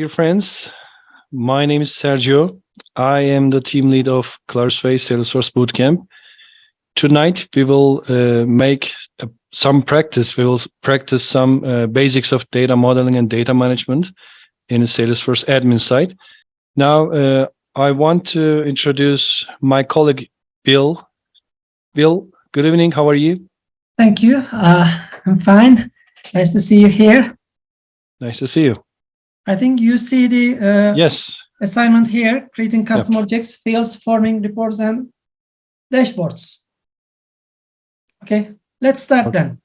dear friends. My name is Sergio. I am the team lead of Clarusway Salesforce Bootcamp. Tonight, we will make some practice. We will practice some basics of data modeling and data management in the Salesforce admin side. Now, I want to introduce my colleague, Bill. Bill, good evening. How are you? Thank you. I'm fine. Nice to see you here. Nice to see you. I think you see the Yes. assignment here, creating custom objects, fields, forming reports, and dashboards. Okay, let's start then.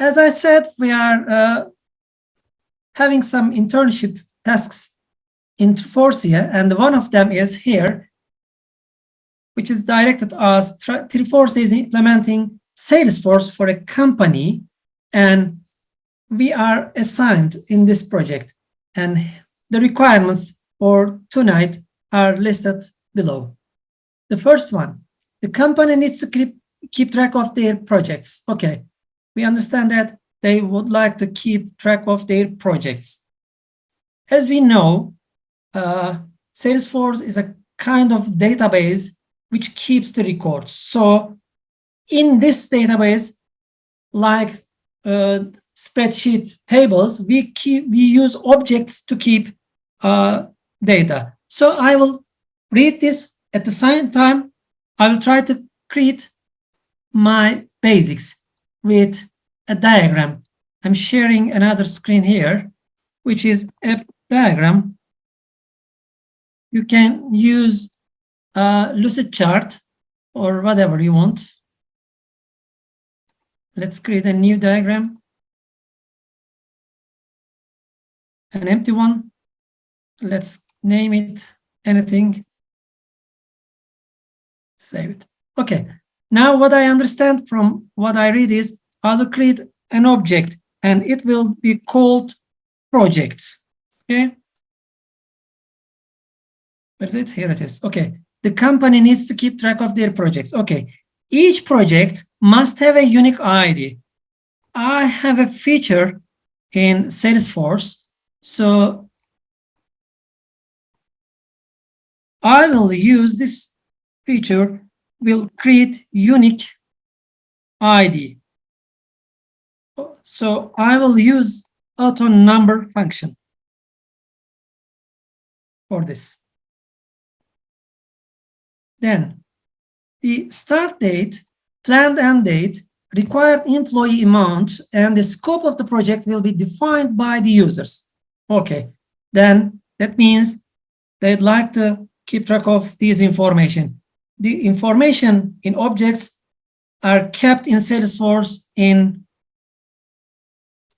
As I said, we are having some internship tasks in Triforce, and one of them is here, which is directed as Triforce is implementing Salesforce for a company, and we are assigned in this project, and the requirements for tonight are listed below. The first one, the company needs to keep track of their projects. Okay, we understand that they would like to keep track of their projects. As we know, Salesforce is a kind of database which keeps the records. So in this database, like spreadsheet tables, we use objects to keep data. So I will read this. At the same time, I will try to create my basics with a diagram. I'm sharing another screen here, which is a diagram. You can use a lucid chart or whatever you want. Let's create a new diagram. An empty one. Let's name it anything. Save it. Okay. Now what I understand from what I read is I will create an object and it will be called projects. Okay. Where's it? Here it is. Okay. The company needs to keep track of their projects. Okay. Each project must have a unique ID. I have a feature in Salesforce. So I will use this feature, will create unique ID. So I will use auto number function for this. Then the start date, planned end date, required employee amount, and the scope of the project will be defined by the users. Okay, then that means they'd like to keep track of this information. The information in objects are kept in Salesforce in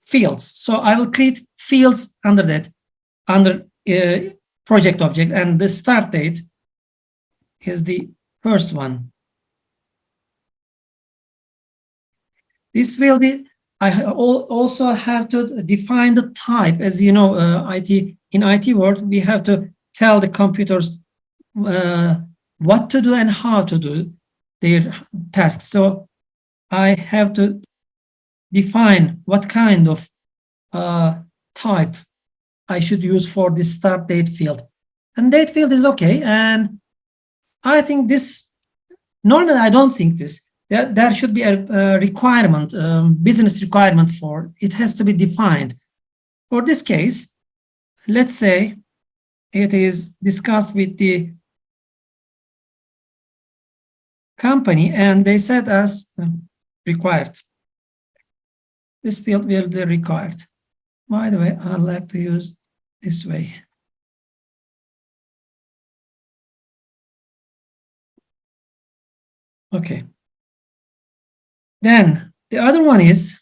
fields. So I will create fields under that, under project object, and the start date is the first one. This will be, I also have to define the type. As you know, in IT world, we have to tell the computers what to do and how to do their tasks. So I have to define what kind of type I should use for this start date field. And date field is okay. And I think this, normally I don't think this, there should be a requirement, business requirement for, it has to be defined. For this case, let's say it is discussed with the company and they said as required. This field will be required. By the way, I like to use this way. Okay. Then the other one is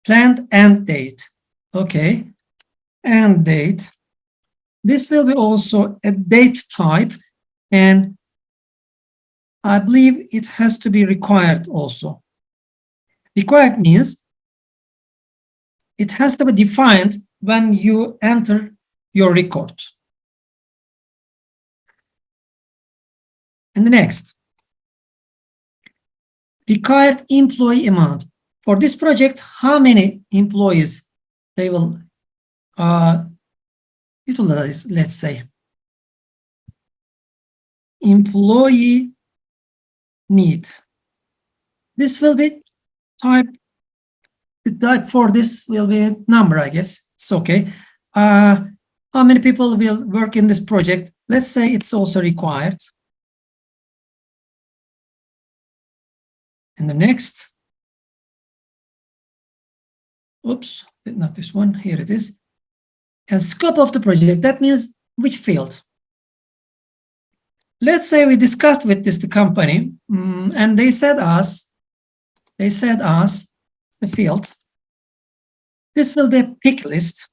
planned end date. Okay. End date. This will be also a date type, and I believe it has to be required also. Required means it has to be defined when you enter your record. And the next, required employee amount. for this project, how many employees they will utilize, let's say. Employee need. This will be type. The type for this will be a number, I guess. It's okay. How many people will work in this project? Let's say it's also required. And the next. Oops, not this one. Here it is. And scope of the project. That means which field. Let's say we discussed with the company, and they said us the field. This will be a pick list.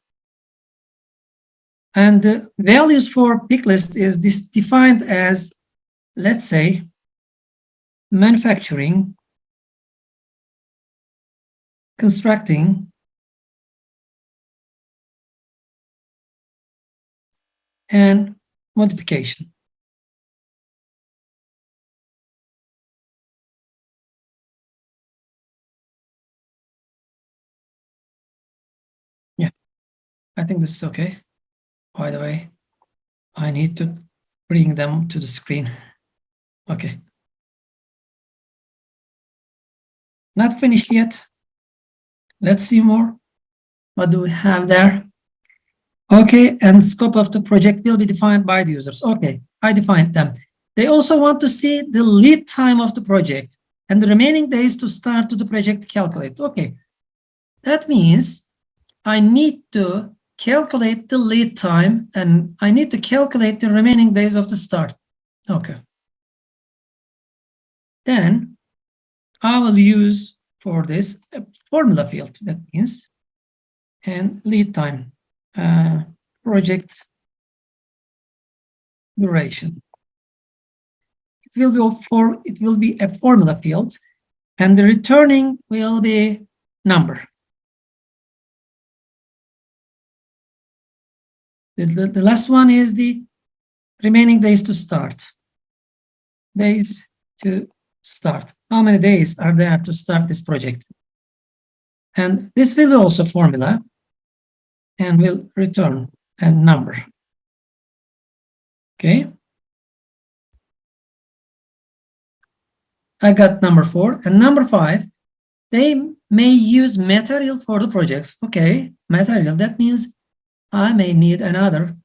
And the values for pick list is this defined as, let's say, manufacturing, constructing, and modification. Yeah, I think this is okay. By the way, I need to bring them to the screen. Okay. Not finished yet. Let's see more. What do we have there? Okay, and scope of the project will be defined by the users. Okay, I defined them. They also want to see the lead time of the project and the remaining days to start to the project calculate. Okay, that means I need to calculate the lead time and I need to calculate the remaining days of the start. Okay. Then I will use for this a formula field. That means and lead time, project duration. It will be a formula field, and the returning will be number. The last one is the remaining days to start. Days to start. How many days are there to start this project? And this will be also formula and will return a number. Okay. I got number 4 and number 5. They may use material for the projects. Okay, material. That means I may need another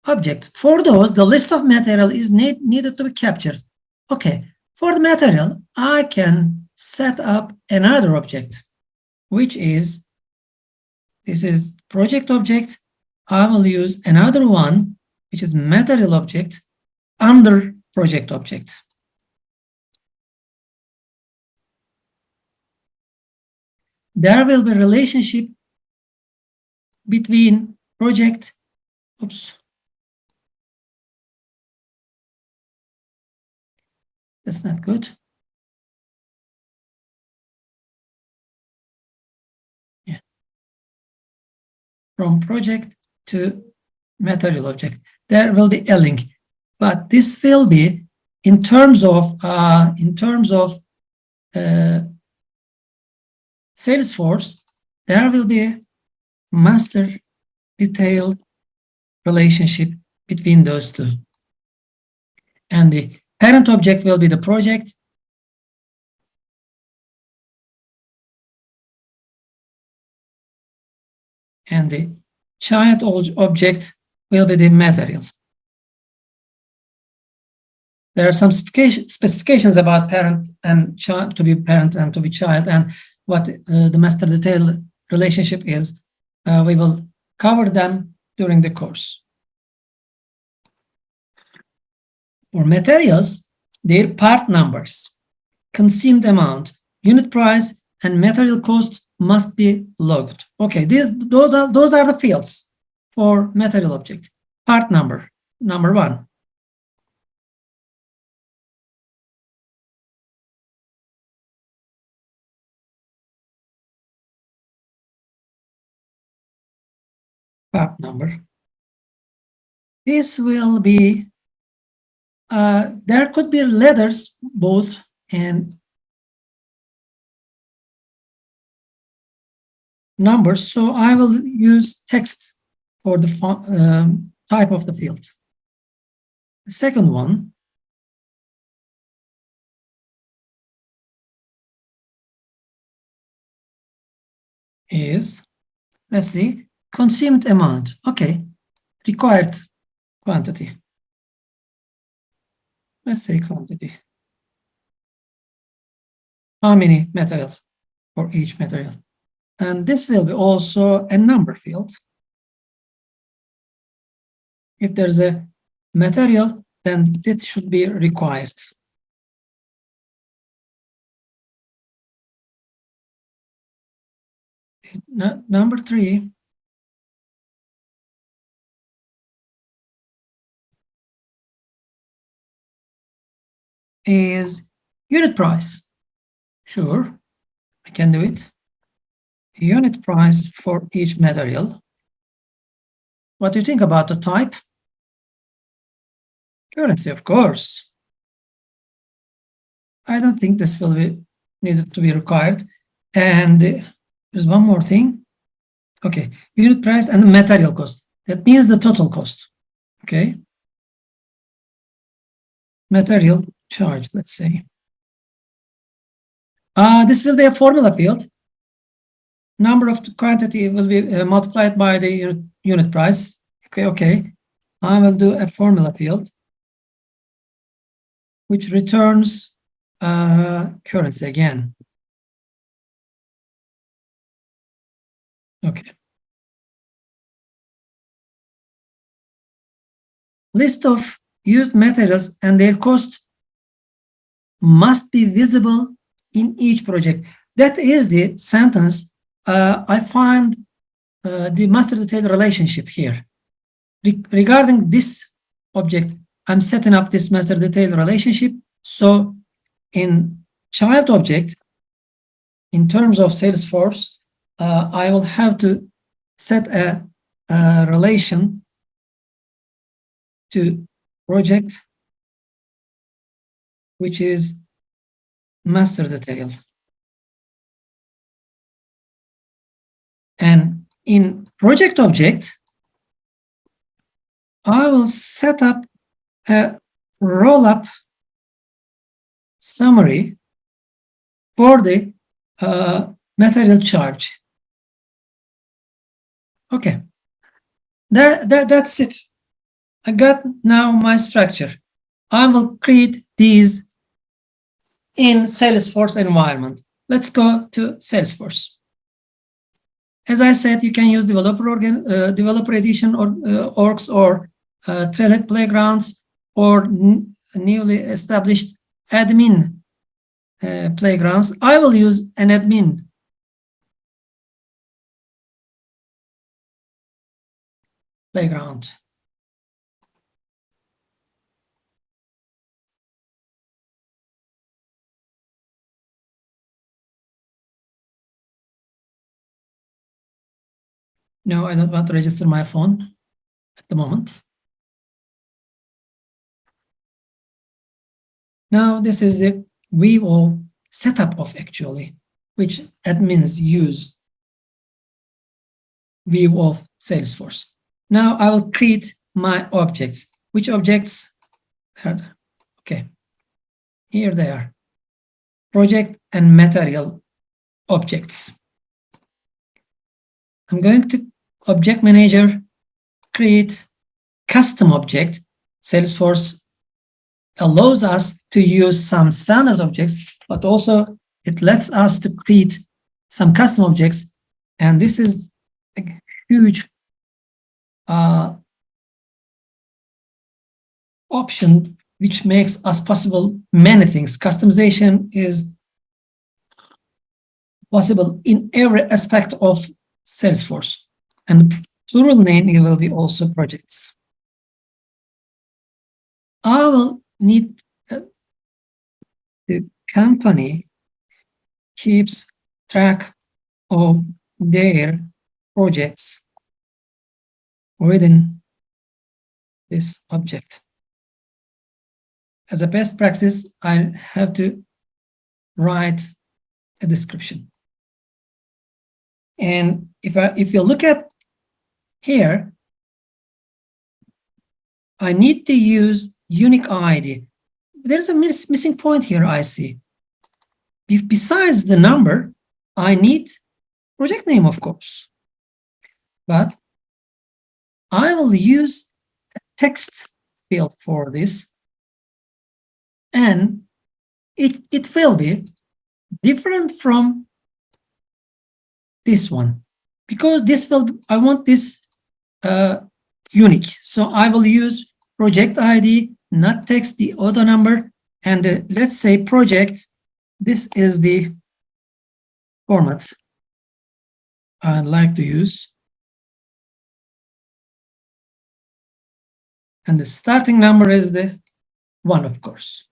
object. For those, the list of material is needed to be captured. Okay, for the material, I can set up another object, which is, this is project object. I will use another one, which is material object under project object. There will be a relationship between project, oops, that's not good. Yeah. From project to material object, there will be a link, but this will be in terms of Salesforce. There will be a master detailed relationship between those two, and the parent object will be the project, and the child object will be the material. There are some specifications about parent and child, to be parent and to be child, and what the master detail relationship is. We will cover them during the course. For materials, their part numbers, consumed amount, unit price, and material cost must be logged. Okay, those are the fields for material object. Part number, number 1. Part number. This will be, there could be letters both, and numbers, so I will use text for the type of the field. The second one is, let's see, consumed amount. Okay, required quantity. Let's say quantity. How many materials for each material? And this will be also a number field. If there's a material, then it should be required. Number 3 is unit price. Sure, I can do it. Unit price for each material. What do you think about the type? Currency, of course. I don't think this will be needed to be required. And there's one more thing. Okay, unit price and material cost. That means the total cost. Okay. Material charge, let's say. This will be a formula field. Number of the quantity will be multiplied by the unit price. Okay. I will do a formula field which returns currency again. Okay. List of used materials and their cost must be visible in each project. That is the sentence. I find the master detail relationship here. Regarding this object, I'm setting up this master detail relationship. So in child object, in terms of Salesforce, I will have to set a relation to project, which is master detail. And in project object, I will set up a roll-up summary for the material charge. Okay, that's it. I got now my structure. I will create these in Salesforce environment. Let's go to Salesforce. As I said, you can use developer edition or orgs or Trailhead playgrounds or newly established admin playgrounds. I will use an admin playground. No, I don't want to register my phone at the moment. Now, this is the VO setup of actually, which admins use view of Salesforce. Now I will create my objects. Which objects? Okay, here they are. Project and material objects. I'm going to object manager, create custom object. Salesforce allows us to use some standard objects, but also it lets us to create some custom objects. And this is a huge option which makes us possible many things. Customization is possible in every aspect of Salesforce. And the plural name will be also projects. I will need the company keeps track of their projects within this object. As a best practice, I have to write a description. And if you look at here, I need to use unique ID. There's a missing point here, I see. Besides the number, I need project name, of course. But I will use a text field for this. And it will be different from this one. Because this will, I want this unique. So I will use project ID, not text, the auto number, and let's say project. This is the format I'd like to use. And the starting number is the 1, of course.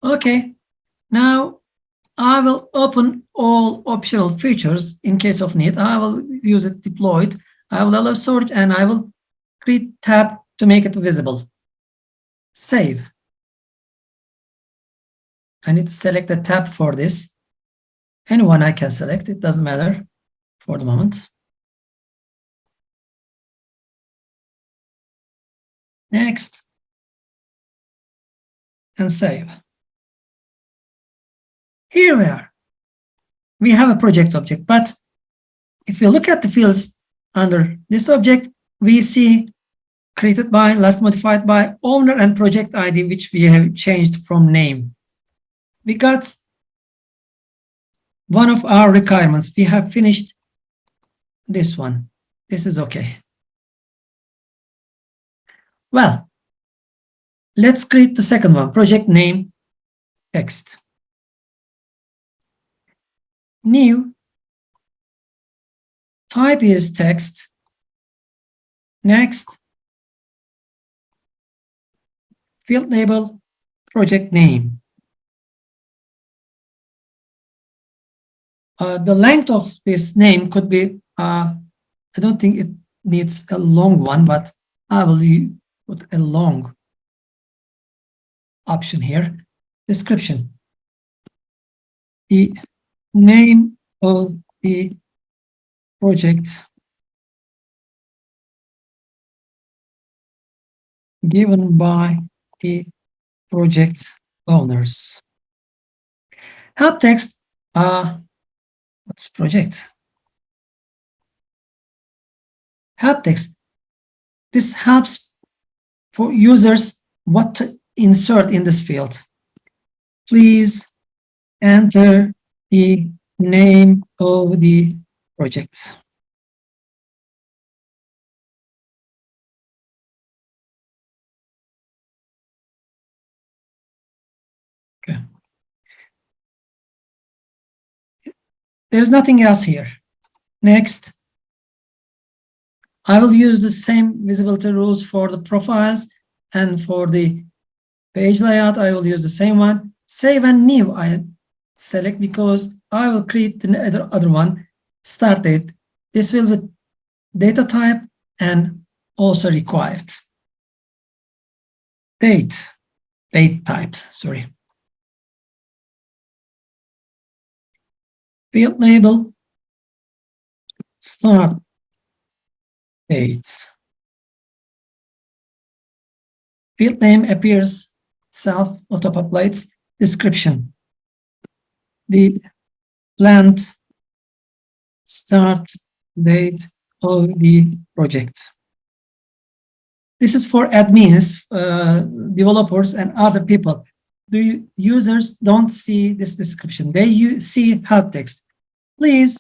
Okay, now I will open all optional features in case of need. I will use it deployed. I will allow sort and I will create tab to make it visible. Save. I need to select a tab for this. Anyone I can select, it doesn't matter for the moment. Next. And save. Here we are. We have a project object, but if you look at the fields under this object, we see created by, last modified by, owner and project ID, which we have changed from name. We got one of our requirements. We have finished this one. This is okay. Well, let's create the second one, project name text. New, type is text. Next, field label, project name. The length of this name could be, I don't think it needs a long one, but I will put a long option here. Description. The name of the project given by the project owners. Help text, what's project? Help text. This helps for users what to insert in this field. Please enter the name of the project. Okay. There's nothing else here. Next, I will use the same visibility rules for the profiles, and for the page layout, I will use the same one. Save and new, I select because I will create the other one, start date. This will be data type and also required. Date type, sorry. Field label, start date. Field name appears itself, auto-populates. Description. The planned start date of the project. This is for admins, developers, and other people. The users don't see this description. They see help text. Please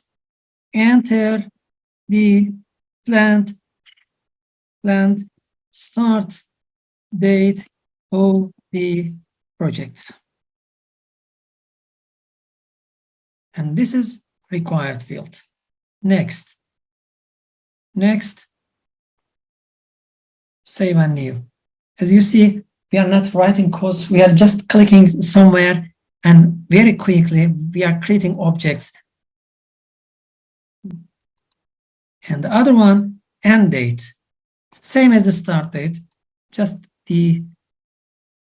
enter the planned start date of the project. And this is required field. Next. Save and new. As you see, we are not writing codes. We are just clicking somewhere and very quickly we are creating objects. And the other one, end date. Same as the start date, just the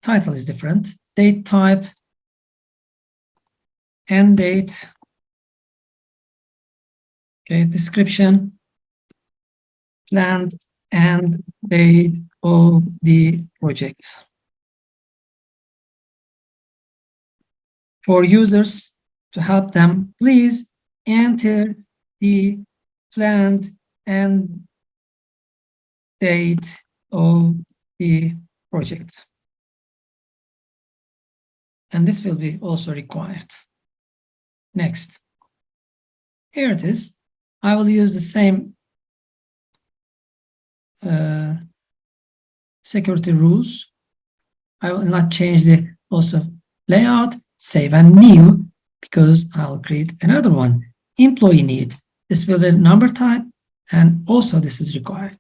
title is different. date type, end date, okay, description, planned end date of the project. For users, to help them, please enter the planned end date of the project. And this will be also required. Next. Here it is. I will use the same security rules. I will not change the also layout, save and new, because I'll create another one. Employee need. This will be number type, and also this is required.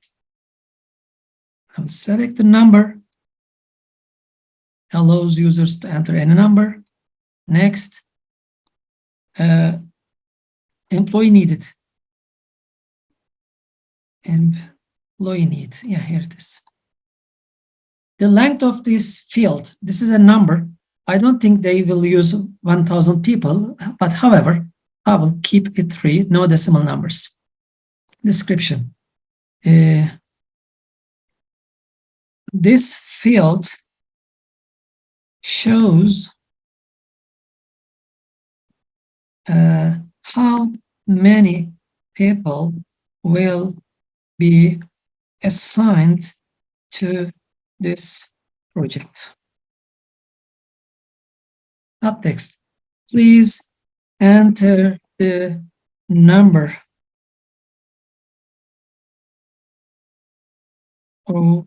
I'll select the number, allows users to enter any number. Next, employee needed. Employee need. Yeah, here it is. The length of this field, this is a number. I don't think they will use 1,000 people, but however, I will keep it 3, no decimal numbers. Description. This field shows how many people will be assigned to this project. Not text. Please enter the number of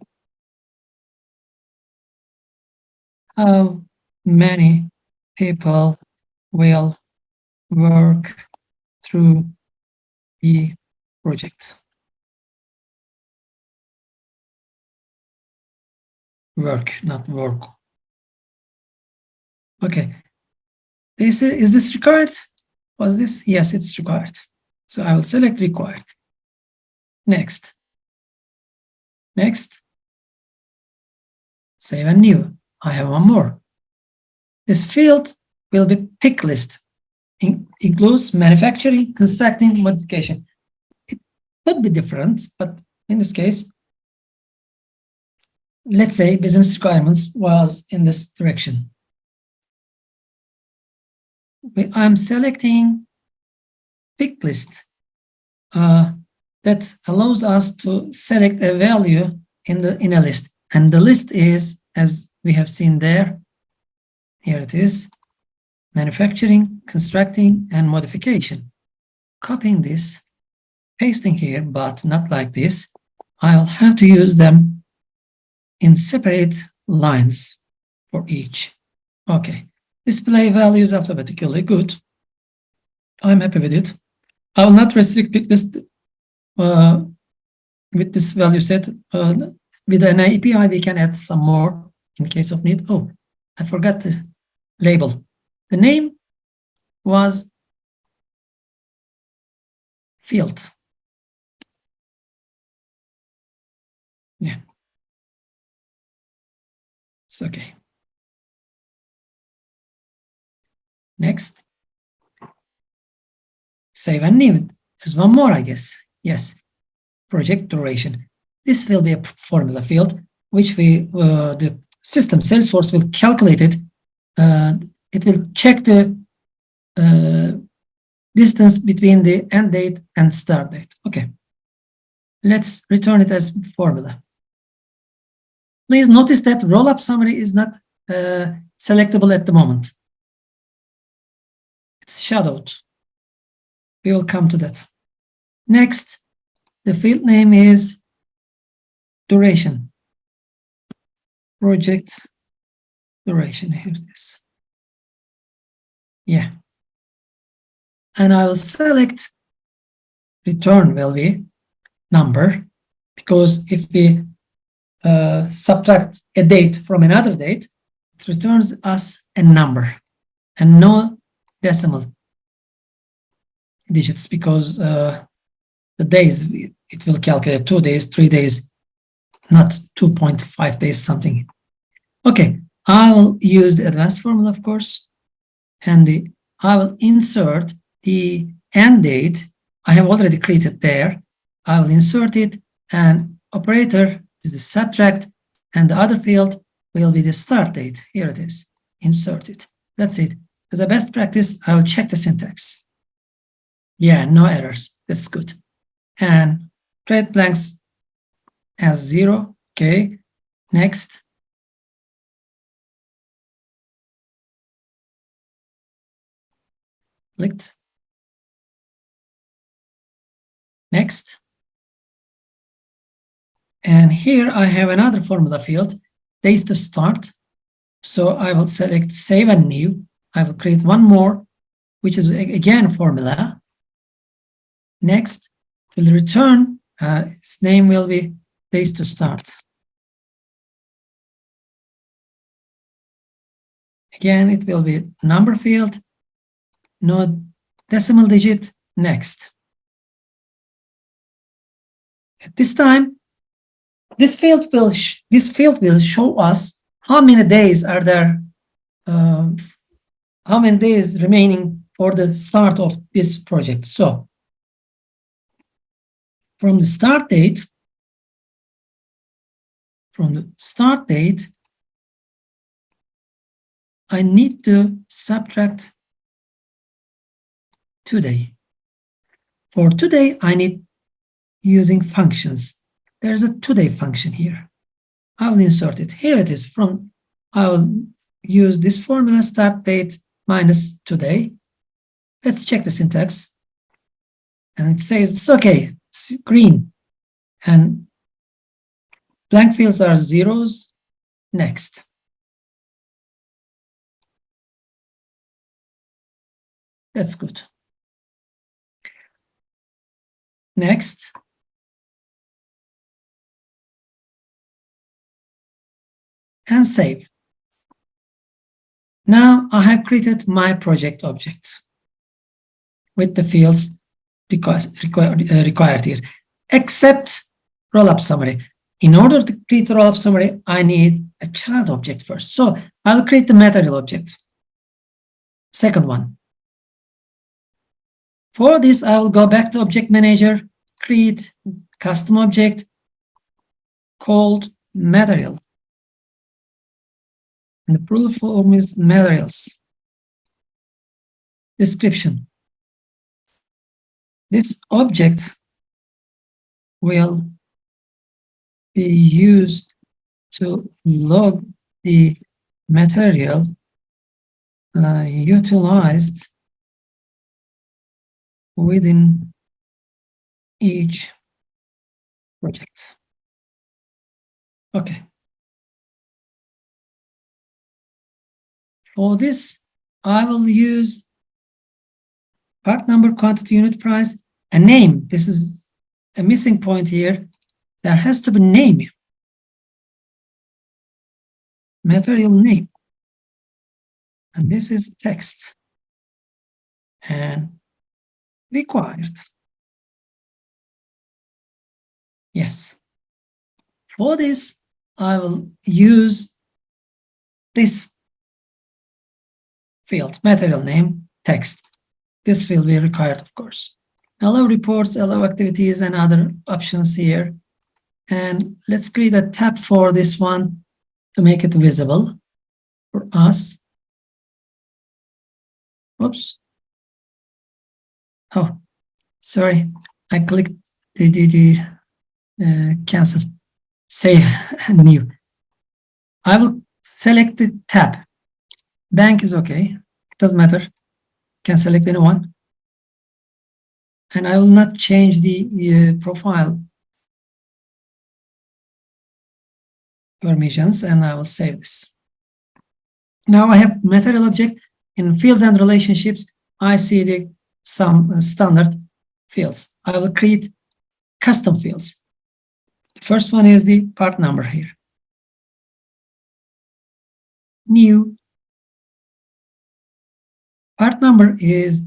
how many people will work through the project. Work, not work. Okay. Is this required? Was this? Yes, it's required. So I will select required. Next. Next. Save and new. I have one more. This field will be pick list. Includes manufacturing, constructing, modification. It could be different, but in this case, let's say business requirements was in this direction. I'm selecting pick list that allows us to select a value in a list, and the list is, as we have seen there, here it is, manufacturing, constructing, and modification. Copying this, pasting here, but not like this. I'll have to use them in separate lines for each. Okay. Display values alphabetically, good. I'm happy with it. I will not restrict this with this value set. With an API, we can add some more in case of need. Oh, I forgot the label. The name was field. Yeah. It's okay. Next. Save and new. There's one more, I guess. Yes. Project duration. This will be a formula field, which the system Salesforce will calculate it. It will check the distance between the end date and start date. Okay. Let's return it as formula. Please notice that roll-up summary is not selectable at the moment. It's shadowed. We will come to that. Next, the field name is duration. Project duration. Here it is. Yeah. And I will select return value number, because if we subtract a date from another date, it returns us a number and no decimal digits, because the days, it will calculate 2 days, 3 days, not 2.5 days something. Okay, I will use the advanced formula, of course, and I will insert the end date. I have already created there. I will insert it, and operator is the subtract, and the other field will be the start date. Here it is, insert it. That's it. As a best practice, I will check the syntax. Yeah, no errors. That's good. And create blanks as 0. Okay. Next. Clicked. Next. And here I have another formula field, days to start. So I will select save and new. I will create one more, which is again formula. Next, will return, its name will be days to start. Again, it will be number field, no decimal digit, next. At this time, this field will show us how many days are there, how many days remaining for the start of this project. So from the start date, I need to subtract today. For today, I need using functions. There's a today function here. I will insert it. Here it is. I will use this formula, start date minus today. Let's check the syntax. And it says it's okay. It's green. And blank fields are zeros. Next. That's good. Next. And save. Now I have created my project object with the fields required here, except roll-up summary. In order to create a roll-up summary, I need a child object first. So I'll create the material object. Second one. For this, I will go back to Object Manager, create custom object called material. And the plural form is materials. Description. This object will be used to log the material utilized within each project. Okay. For this, I will use part number, quantity, unit price, a name. This is a missing point here. There has to be name. Material name. And this is text. And required. Yes. For this, I will use this field, material name, text. This will be required, of course. Allow reports, allow activities, and other options here. And let's create a tab for this one to make it visible for us. Oops. Oh, sorry. I clicked the cancel. Save new. I will select the tab. Bank is okay. It doesn't matter. Can select anyone. And I will not change the profile permissions, and I will save this. Now I have material object. In fields and relationships, I see some standard fields. I will create custom fields. The first one is the part number here. New. Part number is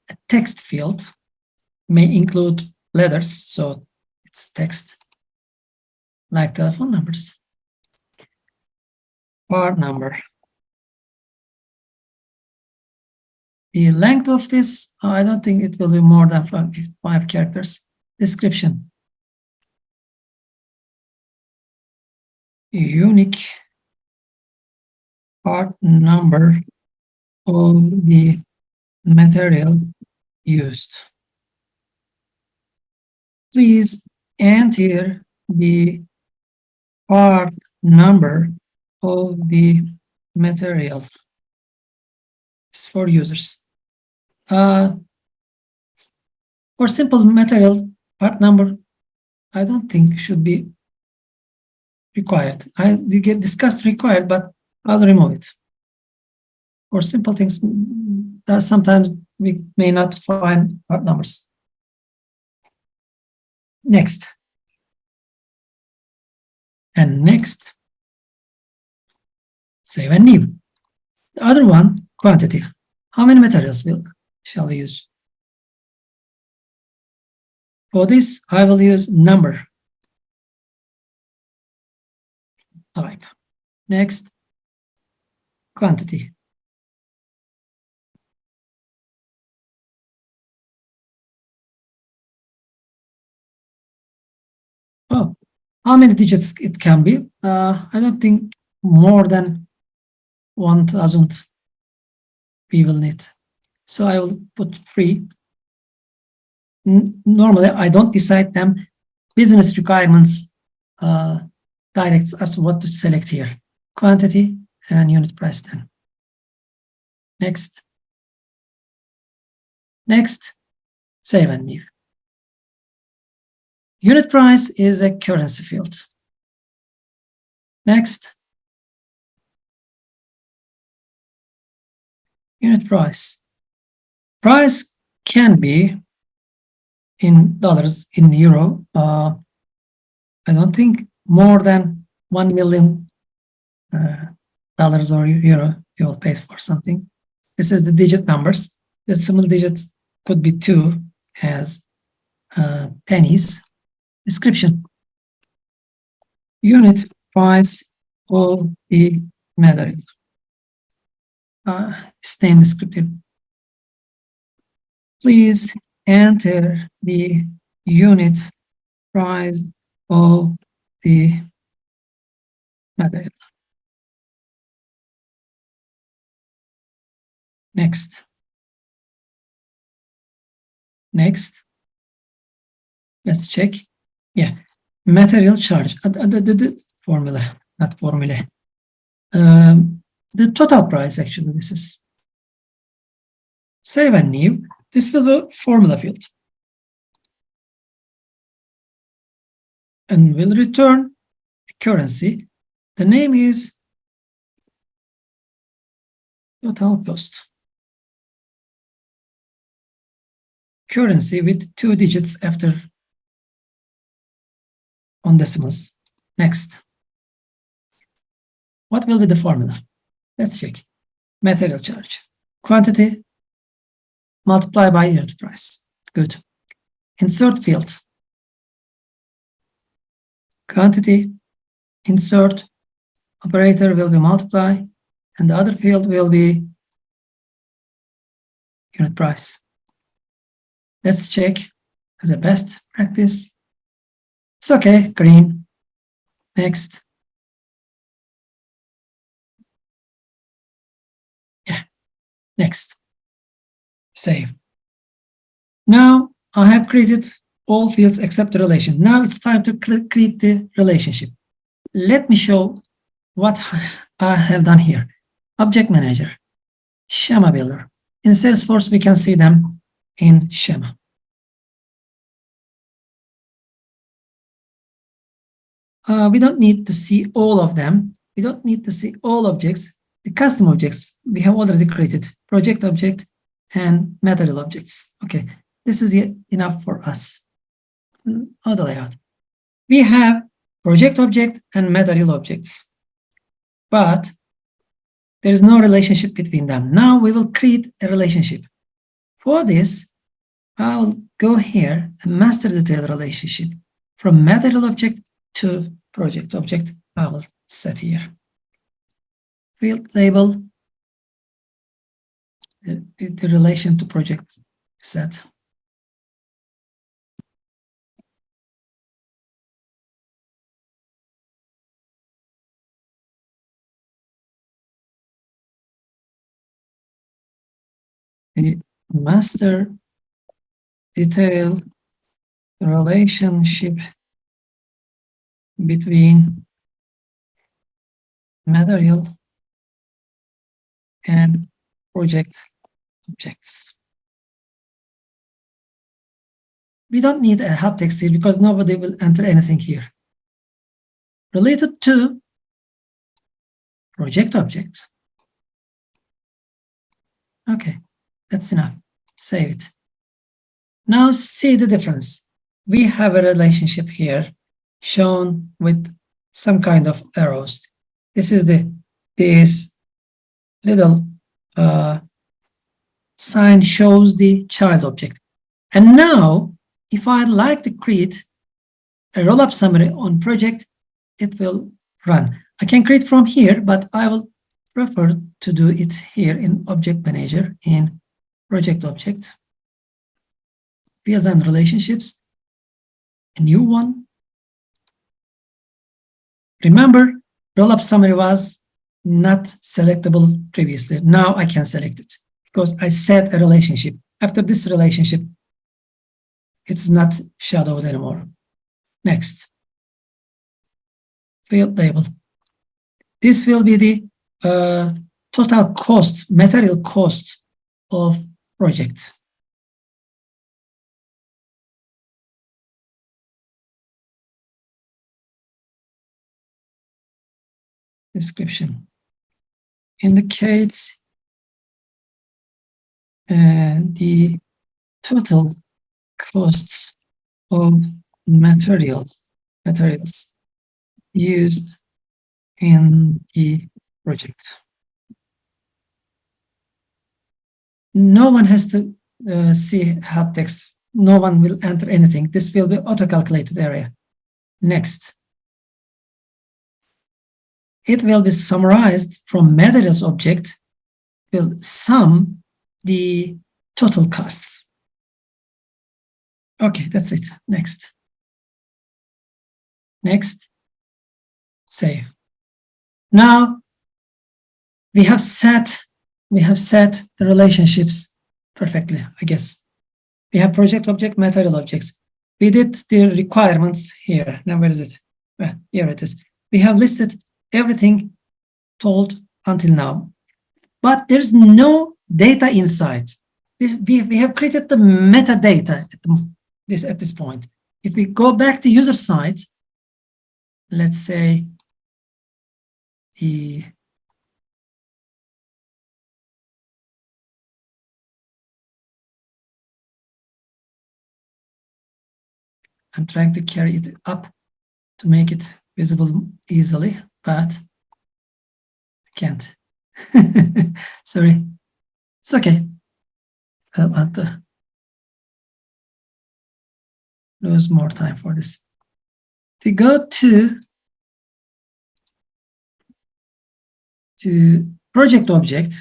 a text field, may include letters, so it's text, like telephone numbers. part number. The length of this, I don't think it will be more than five characters. Description. Unique part number of the material used. Please enter the part number of the material. It's for users. For simple material, part number, I don't think should be required. We get discussed required, but I'll remove it. For simple things, that sometimes we may not find part numbers. Next. And next, save and new. The other one, quantity. How many materials shall we use? For this, I will use number type. Next, quantity. Oh, how many digits it can be? I don't think more than 1000 we will need. So I will put 3. Normally, I don't decide them. Business requirements directs us what to select here. Quantity and unit price then. Next. Next, save and new. Unit price is a currency field. Next. Unit price. Price can be in dollars, in euro. I don't think more than $1 million or euro you will pay for something. This is the digit numbers. Decimal digits could be 2 as pennies. Description. Unit price of the material. Staying descriptive. Please enter the unit price of the material. Next. Next. Let's check. Yeah. Material charge. The formula, not formula. The total price, actually, this is. Save and new. This will be formula field. And will return a currency. The name is total cost. Currency with 2 digits after on decimals. Next. What will be the formula? Let's check. Material charge. Quantity multiply by unit price. Good. Insert field. Quantity, insert, operator will be multiply, and the other field will be unit price. Let's check as a best practice. It's okay, green. Next. Yeah, next. Save. Now I have created all fields except the relation. Now it's time to create the relationship. Let me show what I have done here. Object Manager, Schema Builder. In Salesforce, we can see them in Schema. We don't need to see all of them. We don't need to see all objects. The custom objects we have already created, project object and material objects. Okay, this is enough for us. Other layout. We have project object and material objects, but there is no relationship between them. Now we will create a relationship. For this, I'll go here and master detail relationship from material object to project object. I will set here. field label, the relation to project set. The master detail relationship between material and project objects. We don't need a help text here because nobody will enter anything here. Related to project object. Okay, that's enough. Save it. Now see the difference. We have a relationship here shown with some kind of arrows. This is this little sign shows the child object. And now, if I'd like to create a roll-up summary on project, it will run. I can create from here, but I will prefer to do it here in Object Manager in Project Object. Fields and relationships, a new one. Remember, roll-up summary was not selectable previously. Now I can select it because I set a relationship. After this relationship, it's not shadowed anymore. Next, field label. This will be the total cost, material cost of project. Description indicates the total costs of materials used in the project. No one has to see help text. No one will enter anything. This will be auto-calculated area. Next. It will be summarized from materials object, will sum the total costs. Okay, that's it. Next. Next. Save. Now we have set the relationships perfectly, I guess. We have project object, material objects. We did the requirements here. Now where is it? Well, here it is. We have listed everything told until now, but there's no data inside. We have created the metadata at this point. If we go back to user side, let's say I'm trying to carry it up to make it visible easily, but I can't. Sorry. It's okay. I don't want to lose more time for this. If we go to project object,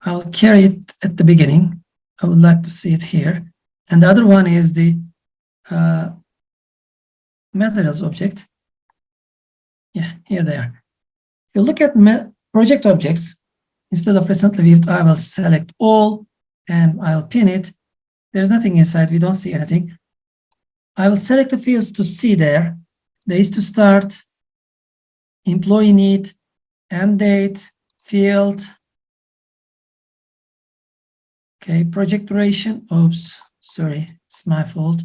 I'll carry it at the beginning. I would like to see it here. And the other one is the materials object. Yeah, here they are. If you look at project objects, instead of recently viewed, I will select all and I'll pin it. There's nothing inside. We don't see anything. I will select the fields to see there. Days to start, employee need, end date, field. Okay, project duration. Oops, sorry, it's my fault.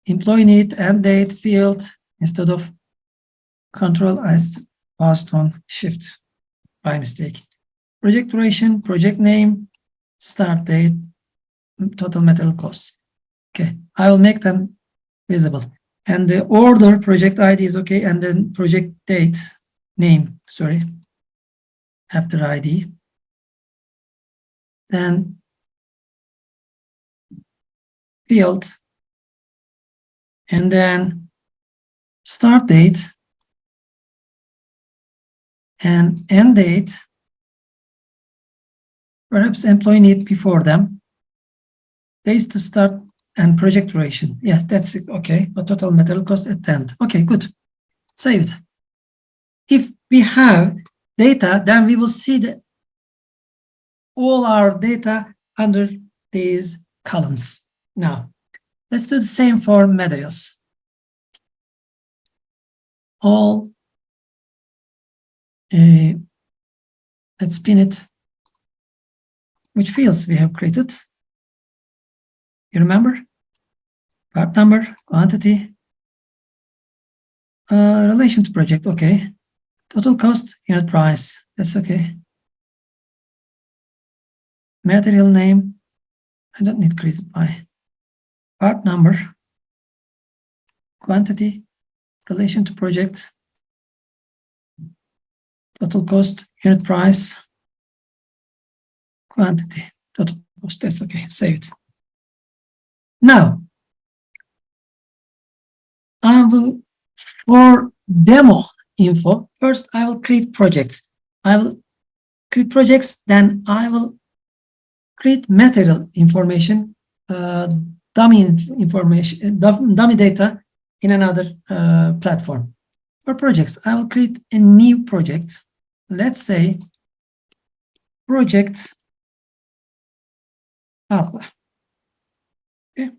Employee need, end date, field. Instead of control, I passed on shift by mistake. Project duration, project name, start date, total material costs. Okay, I will make them visible. And the order, project ID is okay, and then project date, name, sorry, after ID. Then field, and then start date and end date, Perhaps employee need before them. Days to start and project duration. Yeah, that's it. Okay. But total material cost at the end. Okay, good. Save it. If we have data, then we will see all our data under these columns. Now, let's do the same for materials. All, let's spin it. Which fields we have created? You remember? Part number, quantity, relation to project, okay. Total cost, unit price, that's okay. Material name, I don't need created by. Part number, quantity, relation to project, total cost, unit price, quantity, total cost, that's okay, save it. Now, I will, for demo info, first I will create projects. I will create projects, then I will create material information, dummy information, dummy data in another platform. For projects, I will create a new project. Let's say project alpha. Okay.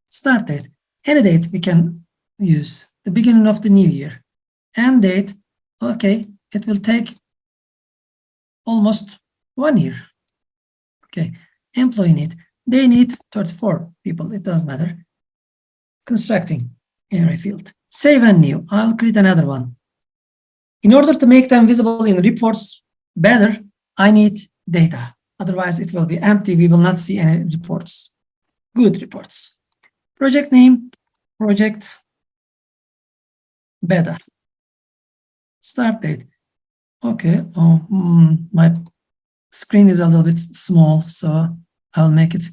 Start date. Any date we can use. The beginning of the new year. End date. Okay. It will take almost 1 year. Okay. Employee need. They need 34 people. It doesn't matter. Constructing area field. Save and new. I'll create another one. In order to make them visible in reports better, I need data. Otherwise, it will be empty. We will not see any reports. Good reports. Project name, project beta. Start date. Okay. Oh, my screen is a little bit small, so I'll make it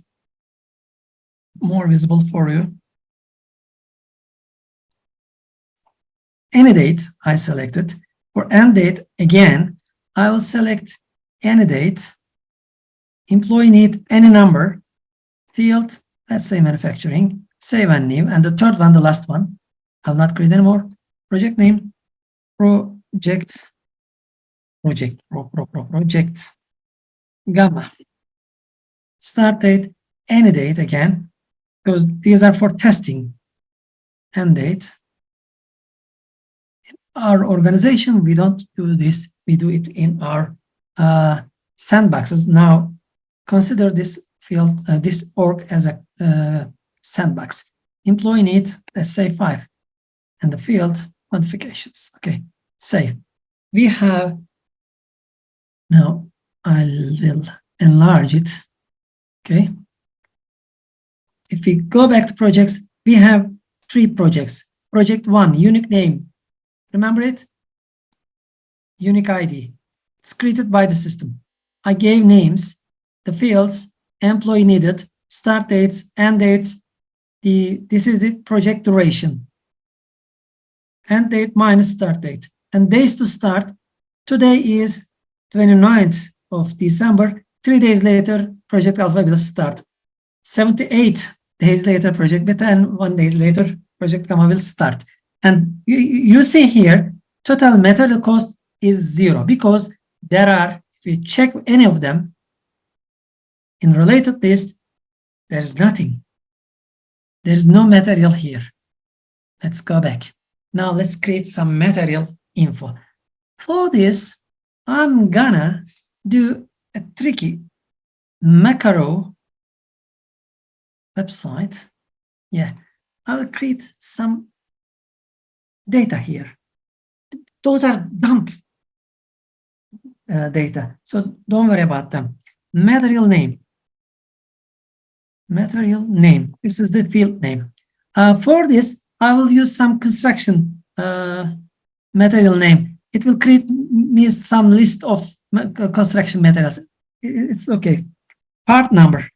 more visible for you. Any date I selected. For end date, again, I will select any date. Employee need any number. Field, let's say manufacturing. Save and new. And the third one, the last one, I'll not create anymore. Project name, project gamma. Start date, any date again, because these are for testing. End date. In our organization, we don't do this. We do it in our sandboxes. Now, consider this field, this org as a sandbox. Employee need, let's say 5. And the field modifications. Okay, save. We have, now I will enlarge it. Okay. If we go back to projects, we have 3 projects. Project 1, unique name. Remember it? Unique ID. It's created by the system. I gave names, the fields, employee needed, start dates, end dates. This is the project duration. End date minus start date. And days to start. Today is 29th of December. 3 days later, project alpha will start. 78 days later, project beta, and 1 day later, project gamma will start. And you see here, total material cost is 0 because there are, if you check any of them, in related list, there's nothing. There's no material here. Let's go back. Now let's create some material info. For this, I'm gonna do a tricky macro website. Yeah, I'll create some data here. Those are dump data, so don't worry about them. Material name. Material name. This is the field name. For this, I will use some construction material name. It will create me some list of construction materials. It's okay. Part number.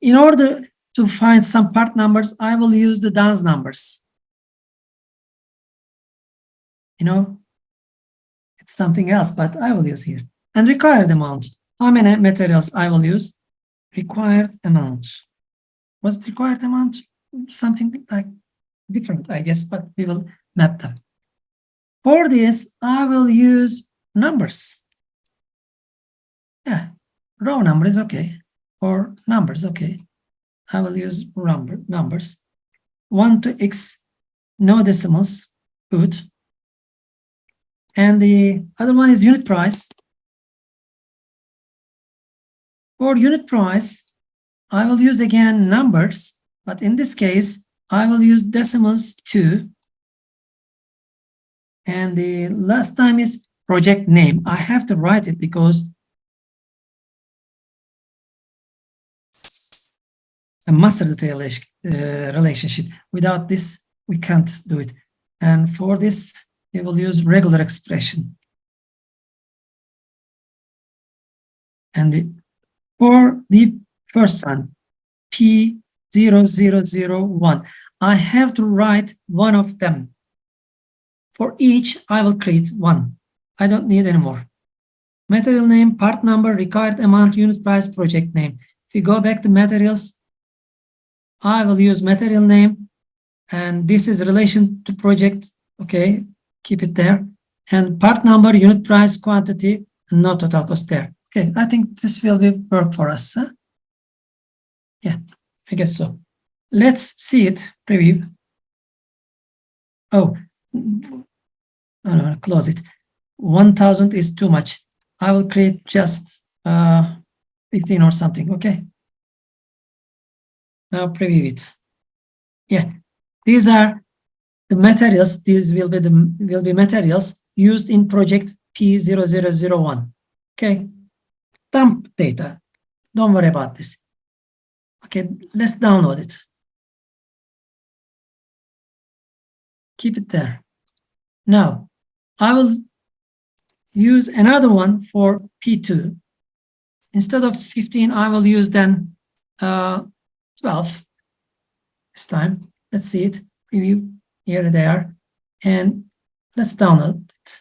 In order to find some part numbers, I will use the DUNS numbers. You know, it's something else, but I will use here. And required amount. How many materials I will use? Required amount. Was it required amount? Something like different, I guess, but we will map them. For this, I will use numbers. Yeah, raw number is okay, or numbers, okay. I will use numbers. 1 to x, no decimals, good. And the other one is unit price. For unit price, I will use again numbers, but in this case, I will use decimals too. And the last time is project name. I have to write it because it's a master data relationship. Without this, we can't do it. And for this, we will use regular expression. And for the first one, P0001, I have to write one of them. For each, I will create one. I don't need any more. Material name, part number, required amount, unit price, project name. If you go back to materials, I will use material name, and this is relation to project. Okay, keep it there. And part number, unit price, quantity, and no total cost there. Okay, I think this will be work for us. Huh? Yeah, I guess so. Let's see it, preview. Oh, no, close it. 1000 is too much. I will create just 15 or something, okay? Now preview it. Yeah, these are the materials. These will be materials used in project P0001. Okay, dump data. Don't worry about this. Okay, let's download it. Keep it there. Now, I will use another one for P2. Instead of 15, I will use then 12 this time. Let's see it. Preview. Here they are. And let's download it.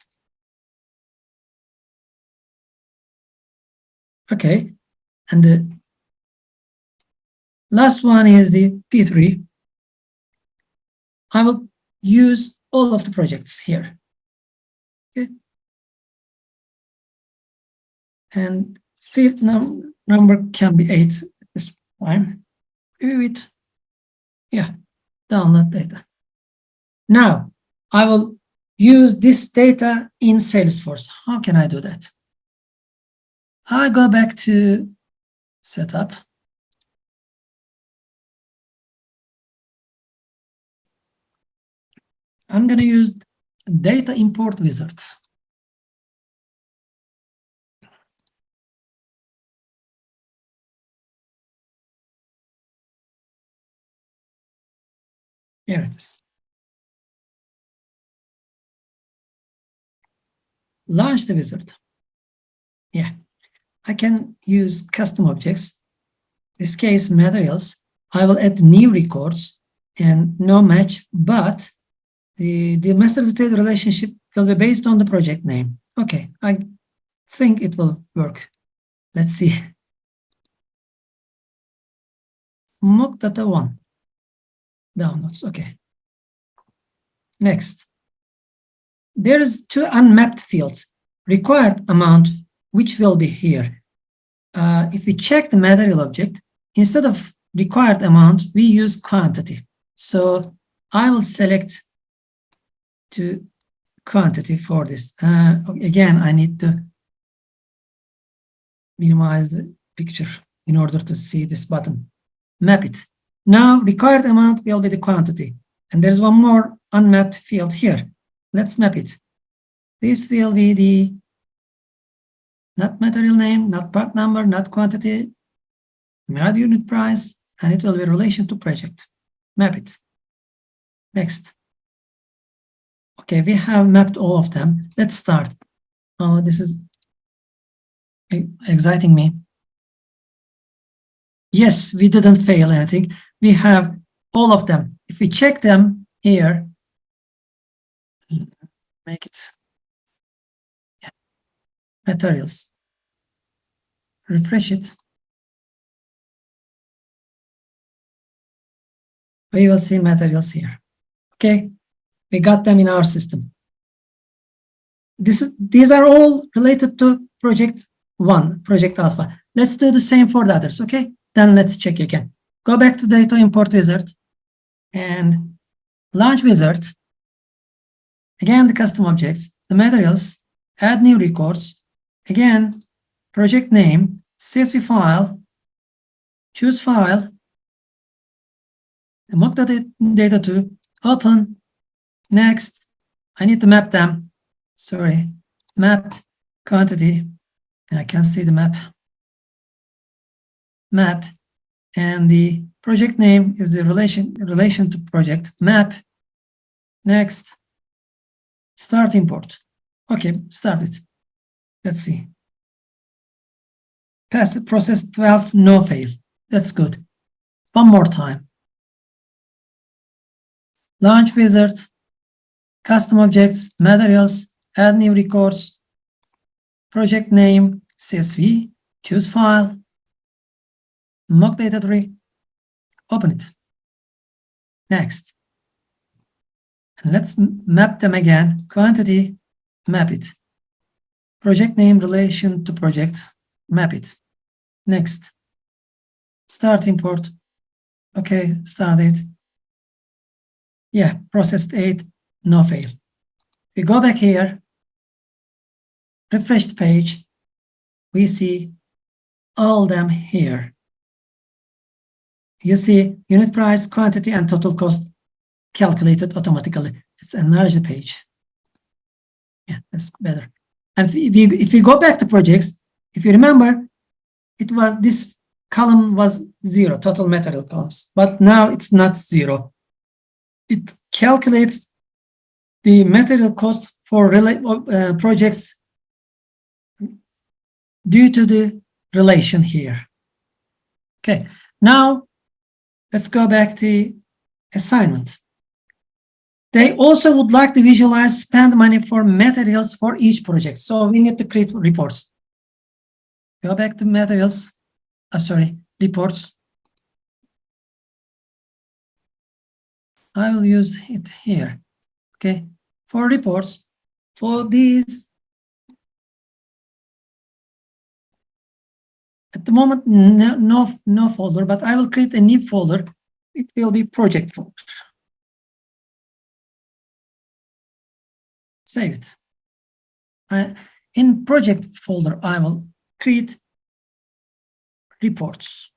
Okay. And the last one is the P3. I will use all of the projects here. Okay. And field number can be 8 at this time. Preview it. Yeah, download data. Now, I will use this data in Salesforce. How can I do that? I go back to setup. I'm going to use data import wizard. Here it is. Launch the wizard. Yeah, I can use custom objects. In this case, materials. I will add new records and no match, but the master data relationship will be based on the project name. Okay, I think it will work. Let's see. Mock data 1. Downloads, okay. Next. There is 2 unmapped fields. Required amount, which will be here. If we check the material object, instead of required amount, we use quantity. So I will select to quantity for this. Again, I need to minimize the picture in order to see this button. Map it. Now, required amount will be the quantity. And there's one more unmapped field here. Let's map it. This will be the not material name, not part number, not quantity, not unit price, and it will be relation to project. Map it. Next. Okay, we have mapped all of them. Let's start. Oh, this is exciting me. Yes, we didn't fail anything. We have all of them. If we check them here, make it materials. refresh it, we will see materials here. Okay, we got them in our system. These are all related to project 1, project alpha. Let's do the same for the others, okay? Then let's check again. Go back to data import wizard and launch wizard. Again, the custom objects, the materials, add new records. Again, project name, CSV file, choose file, mock the data to open. Next, I need to map them. Sorry, mapped quantity. I can't see the map. Map, and the project name is the relation to project map. Next, start import. Okay, start it. Let's see. Pass process 12, no fail. That's good. One more time. Launch wizard, custom objects, materials, add new records, project name, CSV, choose file, mock data tree, open it. Next. And let's map them again. Quantity, map it. Project name, relation to project, map it. Next. Start import. Okay, start it. Yeah, processed 8, no fail. We go back here, refresh the page, we see all them here. You see unit price, quantity, and total cost calculated automatically. Let's enlarge the page. Yeah, that's better. And if we go back to projects, if you remember, this column was 0, total material columns, but now it's not 0. It calculates the material cost for projects due to the relation here. Okay, now let's go back to assignment. They also would like to visualize spend money for materials for each project. So we need to create reports. Go back to materials, reports. I will use it here, okay? For reports, for these, at the moment, no folder, but I will create a new folder. It will be project folder. Save it. In project folder, I will create reports.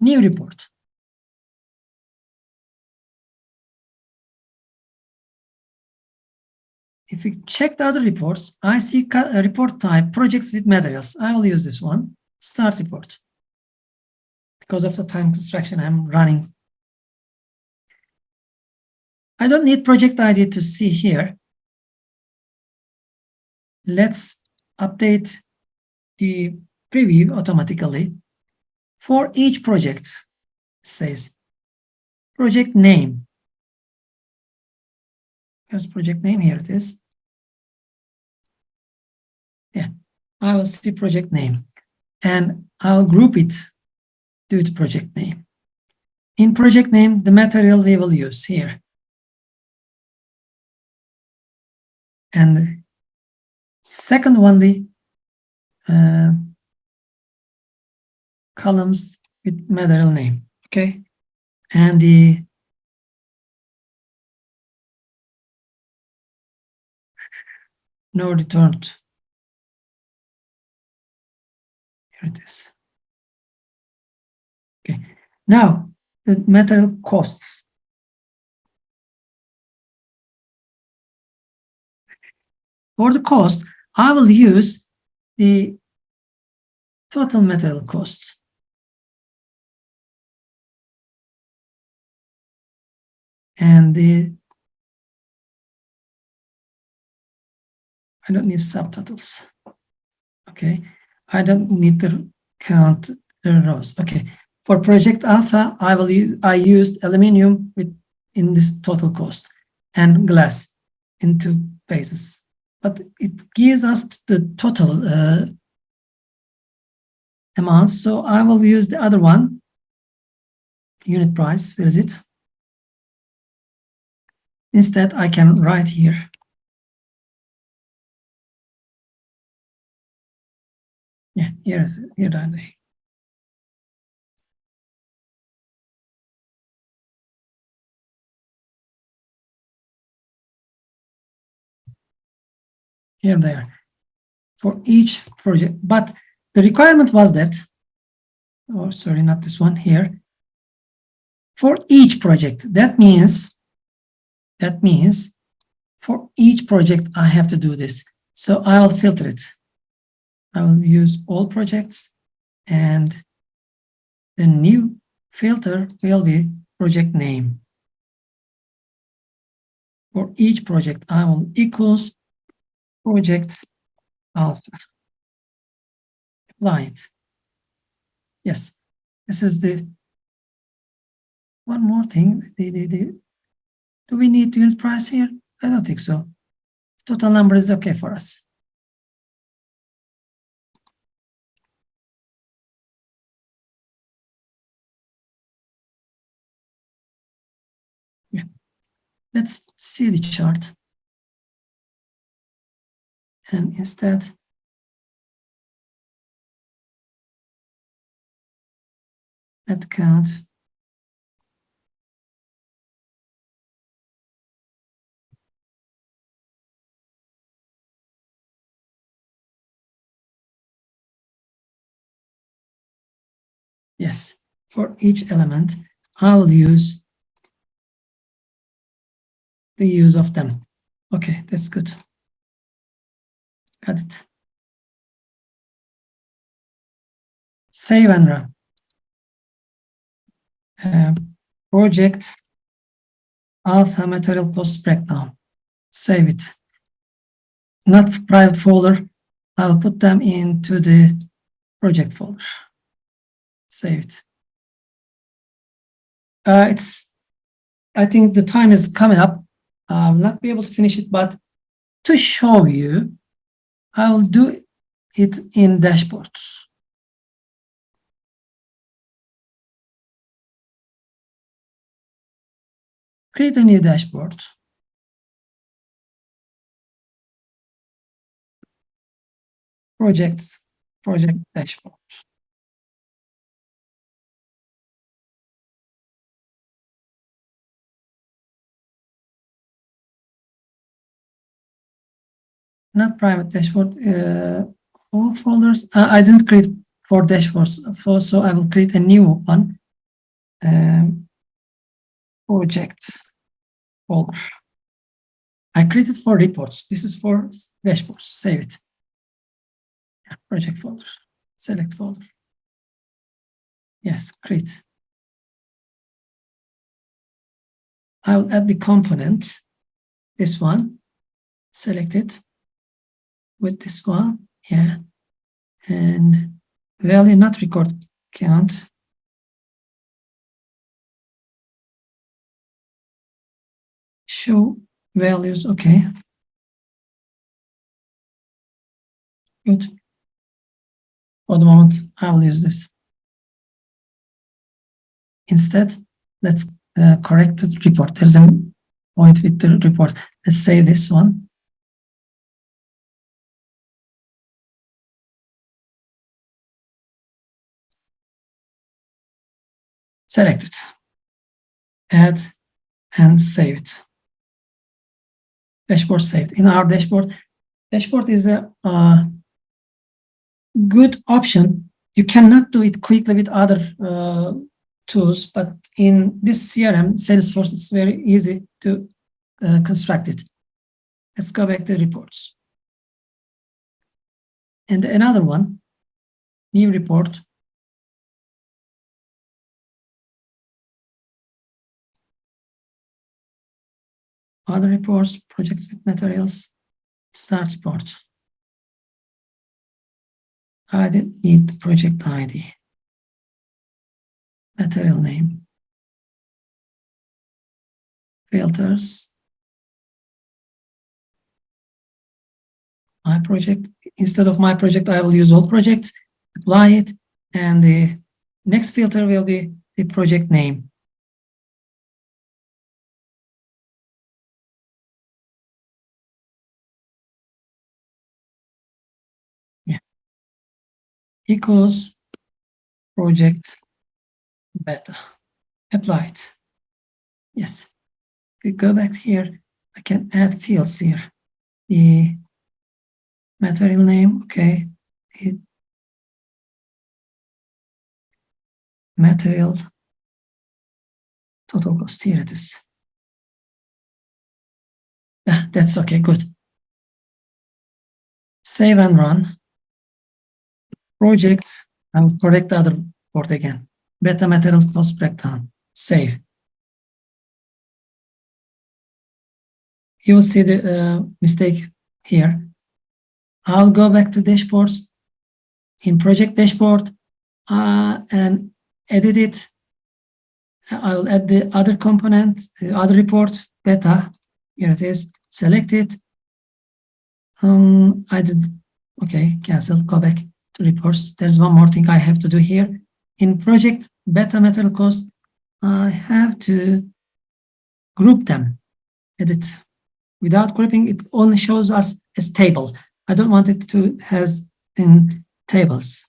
New report. If we check the other reports, I see a report type, projects with materials. I will use this one, start report. Because of the time constraint I'm running. I don't need project ID to see here. Let's update the preview automatically. For each project, it says project name. Here's project name, here it is. Yeah, I will see project name and I'll group it due to project name. In project name, the material we will use here. And second one, the columns with material name, okay? And the no returned. Here it is. Okay, now the material costs. For the cost, I will use the total material costs. And I don't need subtotals. Okay, I don't need to count the rows. Okay, for project alpha, I used aluminum in this total cost and glass in 2 bases. But it gives us the total amount. So I will use the other one, unit price. Where is it? Instead, I can write here. Yeah, here are they. Here they are for each project. But the requirement was that, oh, sorry, not this one here. For each project, that means for each project, I have to do this. So I will filter it. I will use all projects, and the new filter will be project name. For each project, I will equals project alpha. Apply it. Yes, this is the one more thing. Do we need unit price here? I don't think so. Total number is okay for us. Yeah. Let's see the chart. And instead, let count. Yes, for each element, I will use the use of them. Okay, that's good. Got it. Save and run. Project alpha material cost breakdown. Save it. Not private folder. I'll put them into the project folder. Save it. I think the time is coming up. I will not be able to finish it, but to show you, I will do it in dashboards. Create a new dashboard. Project dashboard. Not private dashboard, all folders. I didn't create 4 dashboards, so I will create a new one. Project folder. I created 4 reports. This is for dashboards. Save it. Project folder. Select folder. Yes, create. I will add the component. This one. Select it with this one. Yeah. And value not record count. Show values. Okay. Good. For the moment, I will use this. Instead, let's correct the report. There's a point with the report. Let's say this one. Select it. Add and save it. Dashboard saved. In our dashboard is a good option. You cannot do it quickly with other tools, but in this CRM, Salesforce, it's very easy to construct it. Let's go back to reports. And another one, new report. Other reports, projects with materials, start report. I didn't need the project ID. Material name. Filters. My project. Instead of my project, I will use all projects. Apply it And the next filter will be the project name. Yeah. Equals project beta. Apply it. Yes. If we go back here, I can add fields here. The material name, okay. The material total cost, here it is. Yeah, that's okay, good. Save and run. Project, I will correct the other port again. Beta material cost breakdown. Save. You will see the mistake here. I'll go back to dashboards in project dashboard and edit it. I will add the other component, the other report, beta. Here it is. Select it. I did, okay, cancel, go back to reports. There's one more thing I have to do here. In project beta material cost, I have to group them, edit. Without grouping, it only shows us as table. I don't want it to has in tables.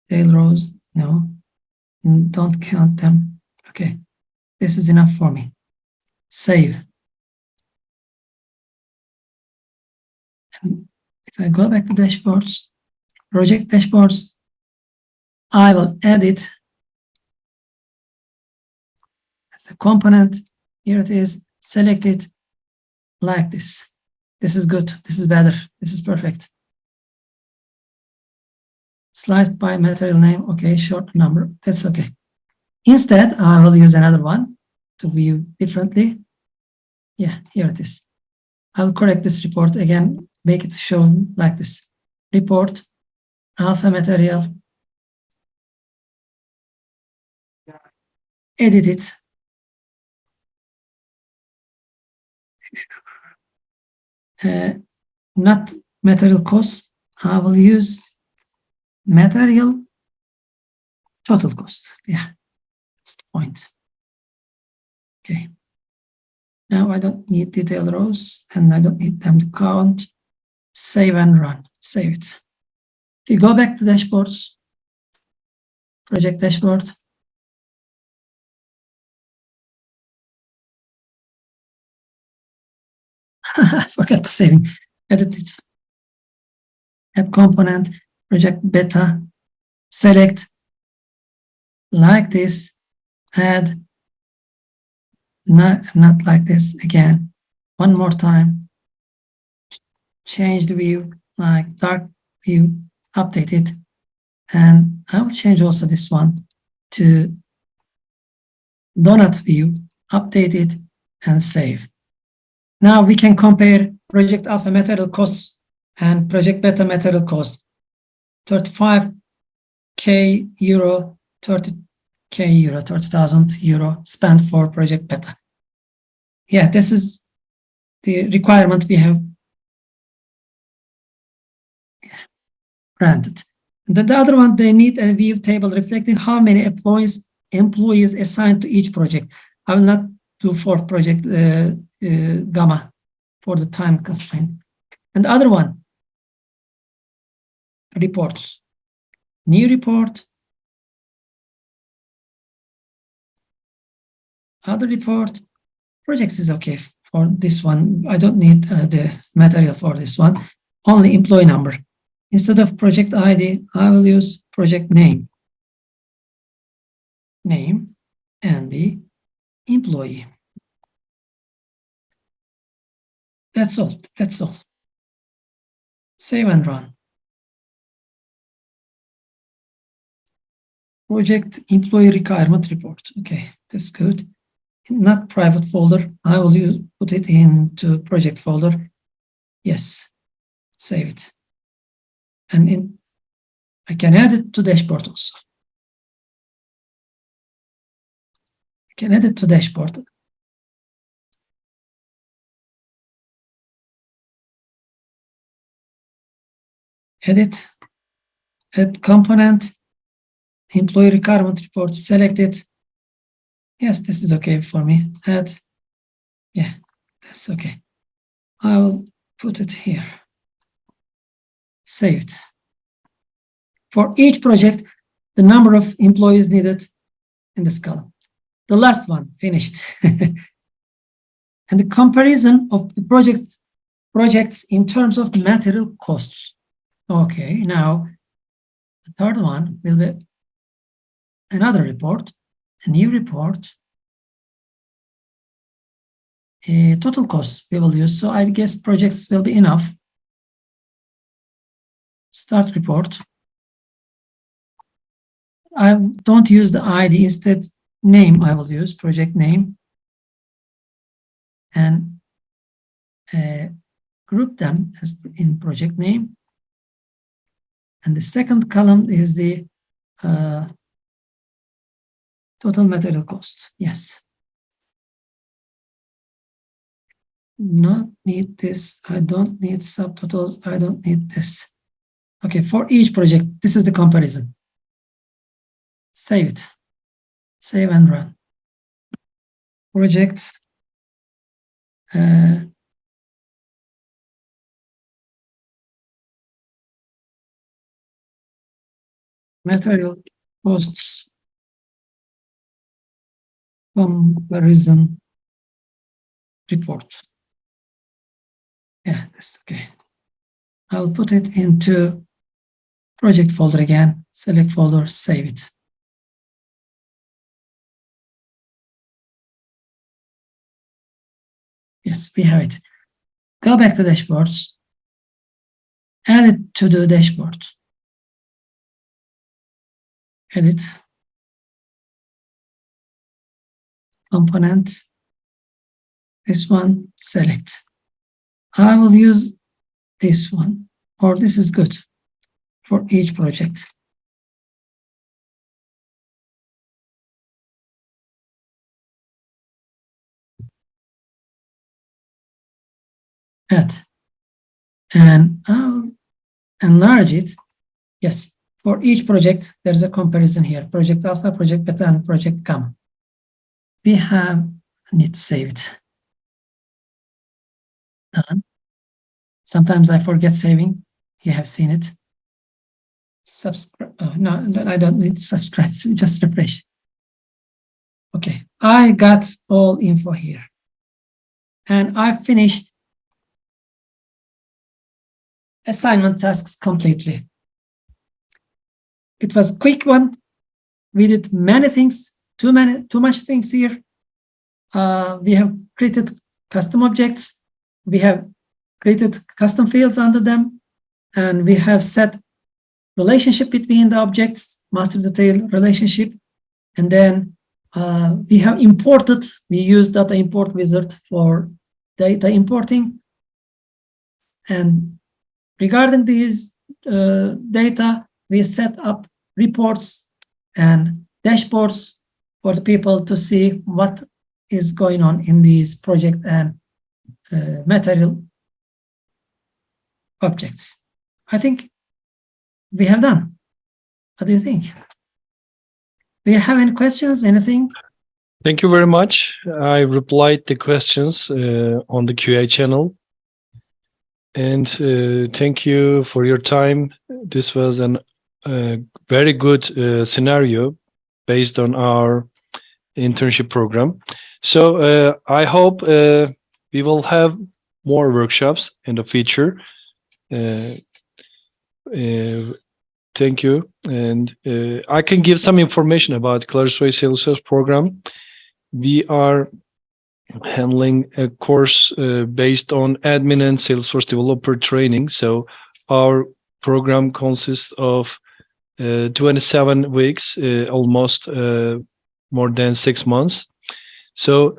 Tail rows, no, don't count them. Okay, this is enough for me. Save. And if I go back to dashboards, project dashboards, I will add it as a component. Here it is, select it like this. This is good, this is better, this is perfect. Sliced by material name, okay, short number, that's okay. Instead, I will use another one to view differently. Yeah, here it is. I'll correct this report again, make it shown like this. Report, alpha material, edit it. Not material cost, I will use material total cost. Yeah, that's the point. Okay. Now I don't need detail rows and I don't need them to count. Save and run. Save it. If you go back to dashboards, project dashboard, I forgot saving. Edit it. Add component, project beta, select like this, add, not like this again. One more time. Change the view, like dark view, update it. And I will change also this one to donut view, update it and save. Now we can compare project alpha material costs and project beta material cost. 35k euro, 30k euro, 30,000 euro spent for project beta. Yeah, this is the requirement we have granted. Then the other one, they need a view table reflecting how many employees assigned to each project. I will not do for project gamma for the time constraint. And the other one, reports. New report, other report, projects is okay for this one. I don't need the material for this one, only employee number. Instead of project ID, I will use project name. Name and the employee. That's all. That's all. Save and run. Project employee requirement report. Okay, that's good. Not private folder. I will put it into project folder. Yes, save it. And I can add it to dashboard also. I can add it to dashboard. edit, add component, employee requirement report selected. Yes, this is okay for me. Add, yeah, that's okay. I will put it here. Save it. For each project, the number of employees needed in this column. The last one, finished. And the comparison of the projects in terms of material costs. Okay, now the third one will be another report, a new report. Total costs we will use, so I guess projects will be enough. Start report. I don't use the ID, instead name I will use, project name. And group them as in project name. And the second column is the total material cost. Yes. Not need this. I don't need subtotals. I don't need this. Okay, for each project, this is the comparison. Save it. Save and run. Projects. Material costs comparison report. Yeah, that's okay. I'll put it into project folder again, select folder, save it. Yes, we have it. Go back to dashboards, add it to the dashboard. Edit, component, this one, select. I will use this one, or this is good for each project. Add, and I'll enlarge it. Yes, for each project, there's a comparison here. Project alpha, project beta, and project gamma. We need to save it. Done. Sometimes I forget saving. You have seen it. Subscribe. Oh, no, I don't need to subscribe. So just refresh. Okay, I got all info here. And I finished assignment tasks completely. It was a quick one. We did many things, too much things here. We have created custom objects. We have created custom fields under them. And we have set relationship between the objects, master detail relationship. And then we have imported, we use data import wizard for data importing. And regarding these data, we set up reports and dashboards for the people to see what is going on in these project and material objects. I think we have done. What do you think? Do you have any questions, anything? Thank you very much. I replied the questions on the QA channel. And thank you for your time. This was a very good scenario based on our internship program. So I hope we will have more workshops in the future. Thank you. And I can give some information about Clarusway Salesforce program. We are handling a course based on admin and Salesforce developer training. So our program consists of 27 weeks, almost more than 6 months. So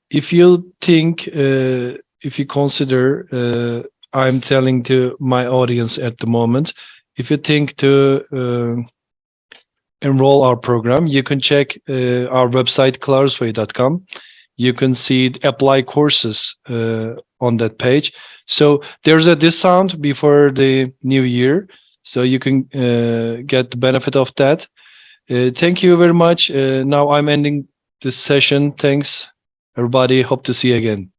if you think, if you consider, I'm telling to my audience at the moment, if you think to enroll our program, you can check our website, clarusway.com. You can see apply courses on that page. So there's a discount before the new year. so you can get the benefit of that. Thank you very much. Now I'm ending this session. Thanks, everybody. Hope to see you again.